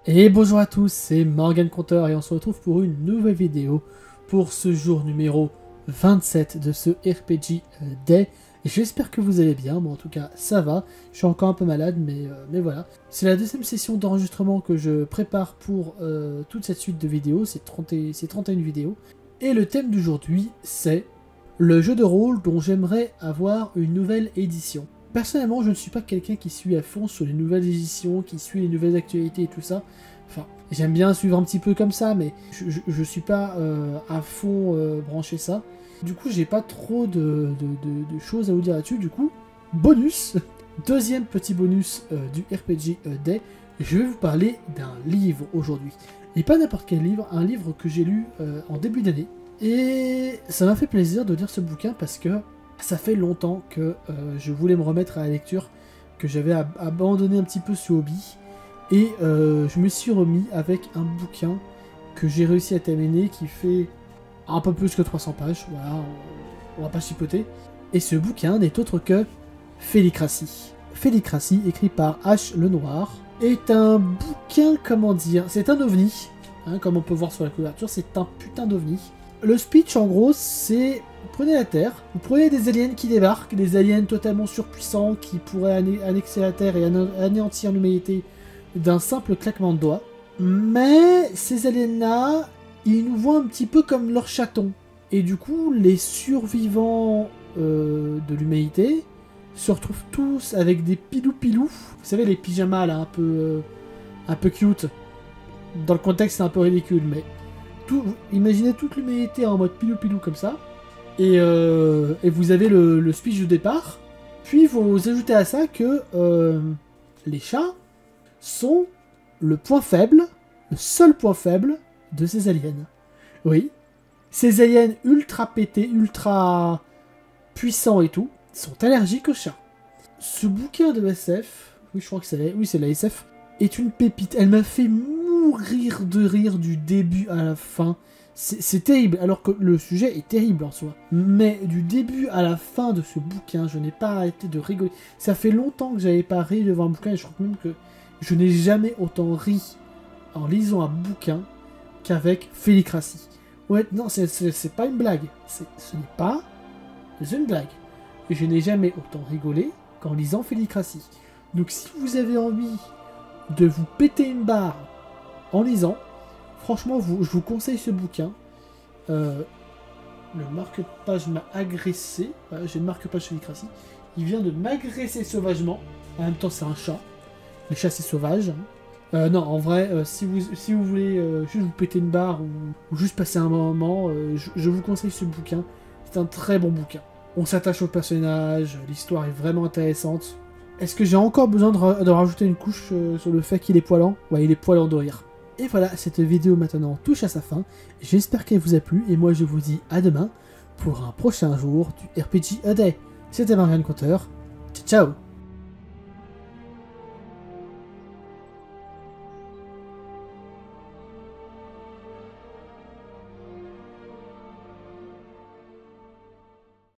Et bonjour à tous, c'est Morgan Conteur et on se retrouve pour une nouvelle vidéo pour ce jour numéro 27 de ce RPG Day. J'espère que vous allez bien, bon en tout cas ça va, je suis encore un peu malade mais voilà. C'est la deuxième session d'enregistrement que je prépare pour toute cette suite de vidéos, c'est 31 vidéos. Et le thème d'aujourd'hui c'est le jeu de rôle dont j'aimerais avoir une nouvelle édition. Personnellement, je ne suis pas quelqu'un qui suit à fond sur les nouvelles éditions, qui suit les nouvelles actualités et tout ça. Enfin, j'aime bien suivre un petit peu comme ça, mais je suis pas à fond branché ça. Du coup, j'ai pas trop de choses à vous dire là-dessus. Du coup, bonus, deuxième petit bonus du RPG Day, je vais vous parler d'un livre aujourd'hui. Et pas n'importe quel livre, un livre que j'ai lu en début d'année. Et ça m'a fait plaisir de lire ce bouquin parce que ça fait longtemps que je voulais me remettre à la lecture, que j'avais abandonné un petit peu ce hobby. Et je me suis remis avec un bouquin que j'ai réussi à terminer qui fait un peu plus que 300 pages. Voilà, on va pas chipoter. Et ce bouquin n'est autre que Félicratie. Félicratie, écrit par H. Lenoir, est un bouquin, comment dire, c'est un ovni. Hein, comme on peut voir sur la couverture, c'est un putain d'ovni. Le speech, en gros, c'est... Vous prenez la Terre, vous prenez des aliens qui débarquent, des aliens totalement surpuissants qui pourraient annexer la Terre et anéantir l'humanité d'un simple claquement de doigts. Mais ces aliens-là, ils nous voient un petit peu comme leurs chatons. Et du coup, les survivants de l'humanité se retrouvent tous avec des pilou-pilou. Vous savez, les pyjamas là, un peu cute. Dans le contexte, c'est un peu ridicule, mais... Imaginez toute l'humanité en mode pilou-pilou comme ça. Et vous avez le speech de départ. Puis vous ajoutez à ça que les chats sont le point faible, le seul point faible de ces aliens. Oui. Ces aliens ultra pétés, ultra puissants et tout, sont allergiques aux chats. Ce bouquin de SF, oui je crois que c'est la SF, est une pépite. Elle m'a fait mourir de rire du début à la fin. C'est terrible, alors que le sujet est terrible en soi. Mais du début à la fin de ce bouquin, je n'ai pas arrêté de rigoler. Ça fait longtemps que j'avais pas ri devant un bouquin, et je crois même que je n'ai jamais autant ri en lisant un bouquin qu'avec Félicratie. Ouais, non, c'est pas une blague. Ce n'est pas une blague. Et je n'ai jamais autant rigolé qu'en lisant Félicratie. Donc si vous avez envie de vous péter une barre en lisant, franchement, je vous conseille ce bouquin. Le marque-page m'a agressé. Voilà, j'ai le marque-page Félicratie. Il vient de m'agresser sauvagement. En même temps, c'est un chat. Les chats, c'est sauvage. Non, en vrai, si vous voulez juste vous péter une barre ou juste passer un moment, je vous conseille ce bouquin. C'est un très bon bouquin. On s'attache au personnage, l'histoire est vraiment intéressante. Est-ce que j'ai encore besoin de rajouter une couche sur le fait qu'il est poilant? Ouais, il est poilant de rire. Et voilà, cette vidéo maintenant touche à sa fin. J'espère qu'elle vous a plu et moi je vous dis à demain pour un prochain jour du RPG A Day. C'était Morgan Conteur. Ciao ciao.